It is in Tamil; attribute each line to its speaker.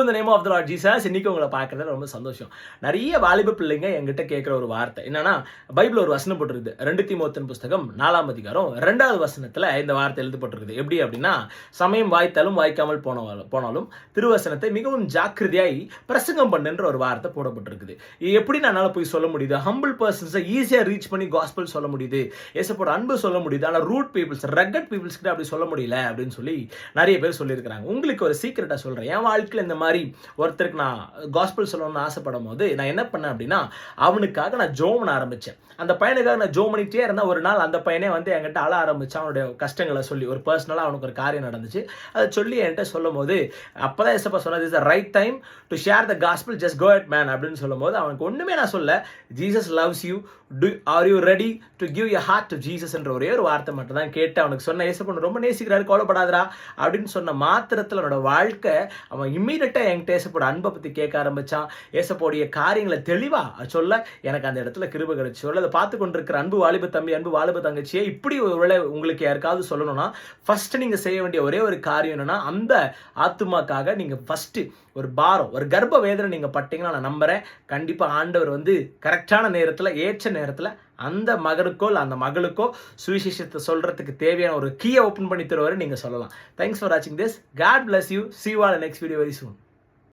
Speaker 1: in the name of the Lord Jesus. இன்னைக்கு உங்களை பார்க்கறது ரொம்ப சந்தோஷம். நிறைய வாலிப பிள்ளைங்க என்கிட்ட கேட்குற ஒரு வார்த்தை என்னன்னா, பைபிள் ஒரு வசனம் போட்டிருக்குது. 2 தீமோத்தேயு புஸ்தகம் 4ஆம் அதிகாரம் 2வது வசனத்துல இந்த வார்த்தை எழுதப்பட்டிருக்குது. எப்படி அப்படின்னா, சமயம் வாய்த்தாலும் வாய்க்காமல் போனாலும் திருவசனத்தை மிகவும் ஜாக்கிரதையாய் பிரசங்கம் பண்ணுன்ற ஒரு வார்த்தை போடப்பட்டிருக்குது. எப்படி என்னால போய் சொல்ல முடியுது? ஹம்பிள் பர்சன்ஸை ஈஸியா ரீச் பண்ணி காஸ்பல் சொல்ல முடியுது, ஏசப்போட அன்பு சொல்ல முடியுது. ஆனால் ரூட் பீப்புள்ஸ், ரக்கட் பீப்புள்ஸ் கிட்ட அப்படி சொல்ல முடியல அப்படின்னு சொல்லி நிறைய பேர் சொல்லியிருக்கிறாங்க. உங்களுக்கு ஒரு சீக்கிரட்டா சொல்றேன். என் வாழ்க்கையில் இந்த மாதிரி ஒருத்தருக்கு நான் காஸ்பல் சொல்லணும்னு ஆசைப்படும் போது நான் என்ன பண்ணேன் அப்படின்னா, அவனுக்காக நான் ஜோம் பண்ண ஆரம்பிச்சேன். அந்த பையனுக்காக நான் ஜோம் பண்ணிட்டே இருந்தால் ஒரு நாள் அந்த பையனே வந்து என்கிட்ட அழ ஆரம்பிச்சான். அவனுடைய கஷ்டங்களை சொல்லி, ஒரு பர்சனலாக அவனுக்கு ஒரு காரியம் நடந்துச்சு, அதை சொல்லி என்கிட்ட சொல்லும் போது அப்பதான் ஏசப்பா சொன்னது, is the right time to share the gospel, just go it man அப்படின்னு சொல்லும் போது அவனுக்கு ஒண்ணுமே நான் சொல்ல, Jesus loves you, are you ready to give your heart to Jesus என்ற ஒரே ஒரு வார்த்தை மட்டும் தான் கேட்டு அவனுக்கு சொன்ன, ஏசப்பா ரொம்ப நேசிக்கிறாரு, கவலைப்படாதரா அப்படின்னு சொன்ன மாத்திரத்தில் அவனோட வாழ்க்கை, அவன் இம்மீடியட்டா என்கிட்ட ஏசப்போட அன்பை பத்தி கேட்க ஆரம்பிச்சான். ஏசப்போடைய காரியங்களை தெளிவா சொல்ல எனக்கு அந்த இடத்துல கிருபை கிடைச்சு. அதை பார்த்து கொண்டிருக்கிற அன்பு வாலிப தம்பி, அன்பு வாலிப தங்கச்சியே, இப்படி ஒரு உங்களுக்கு யாருக்காவது சொல்லணும்னா ஃபர்ஸ்ட் நீங்க செய்ய வேண்டிய ஒரே ஒரு காரியம் என்னன்னா, அந்த ஆத்துமாக்காக நீங்க ஃபர்ஸ்ட் ஒரு பாரம், ஒரு கர்ப்ப வேதனை நீங்க பட்டீங்கன்னா நான் நம்புறேன், கண்டிப்பா ஆண்டவர் வந்து கரெக்டான நேரத்துல, ஏற்ற நேரத்துல அந்த மகனுக்கோ அந்த மகளுக்கோ சுவிசேஷத்தை சொல்றதுக்கு தேவையான ஒரு கீயை ஓப்பன் பண்ணி தருவாரு. நீங்க சொல்லலாம். தேங்க்ஸ் ஃபார் வாட்சிங் this. God bless you. See you all in next video very soon.